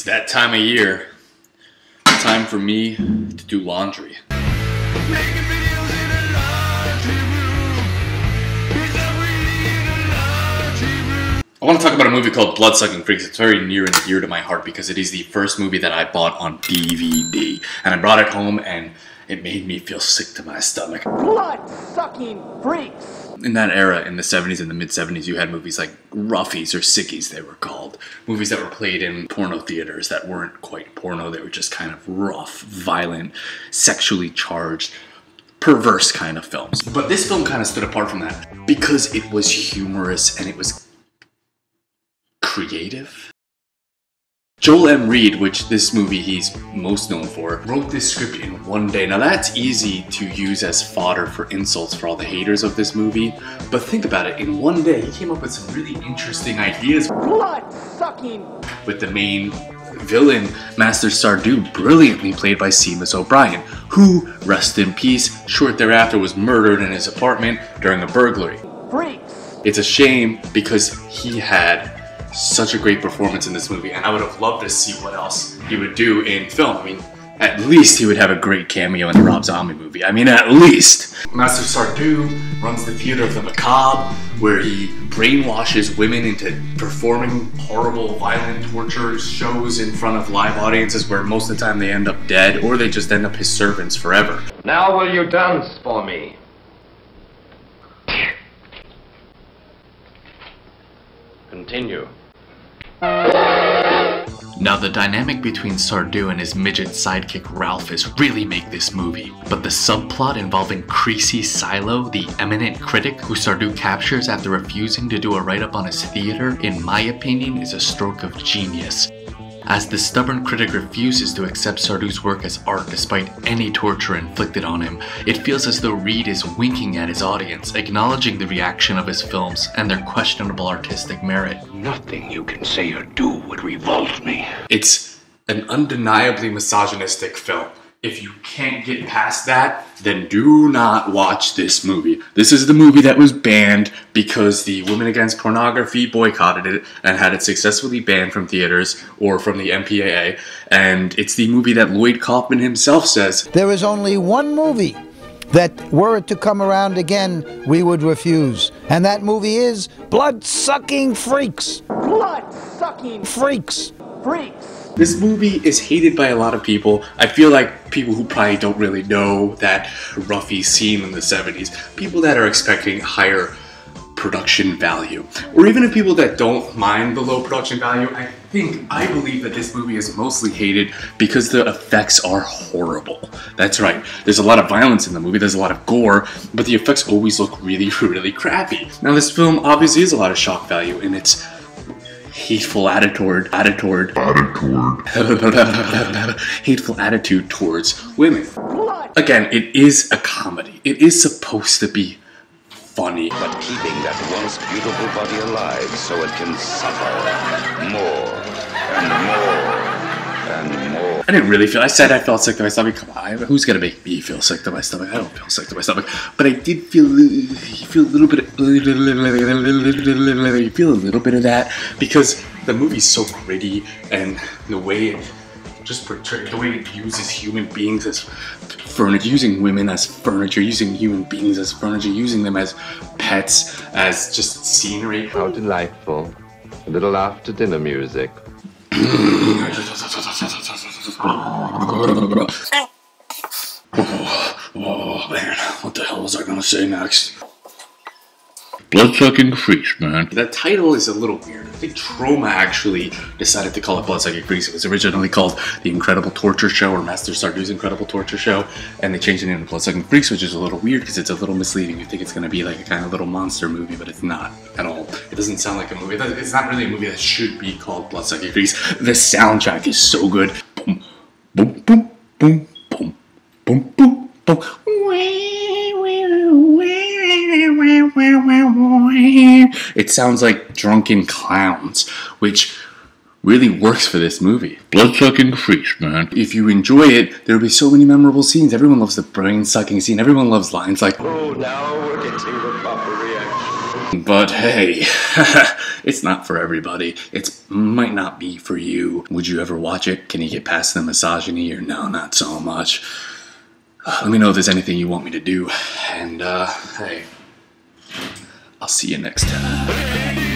It's that time of year. Time for me to do laundry. I want to talk about a movie called Bloodsucking Freaks. It's very near and dear to my heart because it is the first movie that I bought on DVD. And I brought it home and it made me feel sick to my stomach. Blood-sucking freaks! In that era, in the 70s and the mid-70s, you had movies like Roughies or Sickies, they were called. Movies that were played in porno theaters that weren't quite porno. They were just kind of rough, violent, sexually charged, perverse kind of films. But this film kind of stood apart from that because it was humorous and it was creative. Joel M. Reed, which this movie he's most known for, wrote this script in one day. Now that's easy to use as fodder for insults for all the haters of this movie, but think about it, in one day he came up with some really interesting ideas. Blood-sucking! With the main villain, Master Sardu, brilliantly played by Seamus O'Brien, who, rest in peace, short thereafter was murdered in his apartment during a burglary. Freaks! It's a shame because he had such a great performance in this movie, and I would have loved to see what else he would do in film. I mean, at least he would have a great cameo in the Rob Zombie movie. I mean, at least. Master Sardu runs the Theater of the Macabre, where he brainwashes women into performing horrible, violent torture shows in front of live audiences where most of the time they end up dead, or they just end up his servants forever. Now will you dance for me? Continue. Now the dynamic between Sardu and his midget sidekick Ralphus really make this movie, but the subplot involving Creasy Silo, the eminent critic who Sardu captures after refusing to do a write-up on his theater, in my opinion is a stroke of genius. As the stubborn critic refuses to accept Sardu's work as art despite any torture inflicted on him, it feels as though Reed is winking at his audience, acknowledging the reaction of his films and their questionable artistic merit. Nothing you can say or do would revolt me. It's an undeniably misogynistic film. If you can't get past that, then do not watch this movie. This is the movie that was banned because the Women Against Pornography boycotted it and had it successfully banned from theaters or from the MPAA. And it's the movie that Lloyd Kaufman himself says, there is only one movie that, were it to come around again, we would refuse. And that movie is Blood-Sucking Freaks. Blood-sucking Freaks. freaks! this movie is hated by a lot of people. I feel like people who probably don't really know that roughy scene in the 70s, people that are expecting higher production value, or even if people that don't mind the low production value, I believe that this movie is mostly hated because the effects are horrible. That's right, there's a lot of violence in the movie, there's a lot of gore, but the effects always look really, really crappy. Now this film obviously is a lot of shock value in its hateful attitude towards women. Again, it is a comedy. It is supposed to be funny. But keeping that once beautiful body alive so it can suffer more and more and more. I didn't really feel, I said I felt sick to my stomach. Come on, who's gonna make me feel sick to my stomach? I don't feel sick to my stomach. But I did feel, you feel a little bit of that because the movie's so gritty and the way it just portrays, the way it uses human beings as furniture, using women as furniture, using human beings as furniture, using them as pets, as just scenery. How delightful. A little after dinner music. Oh man, what the hell was I gonna say next? Bloodsucking Freaks, man. That title is a little weird. I think Troma actually decided to call it Bloodsucking Freaks. It was originally called The Incredible Torture Show, or Master Sardu's Incredible Torture Show, and they changed the name to Bloodsucking Freaks, which is a little weird because it's a little misleading. You think it's going to be like a kind of little monster movie, but it's not at all. It doesn't sound like a movie. It's not really a movie that should be called Bloodsucking Freaks. The soundtrack is so good. Boom, boom, boom, boom, boom, boom, boom, boom. It sounds like drunken clowns, which really works for this movie. Bloodsucking Freaks, man. If you enjoy it, there'll be so many memorable scenes. Everyone loves the brain-sucking scene. Everyone loves lines like, Oh, now we're getting the proper reaction. But hey, it's not for everybody. It might not be for you. Would you ever watch it? Can you get past the misogyny or no, not so much? Let me know if there's anything you want me to do. And hey, I'll see you next time.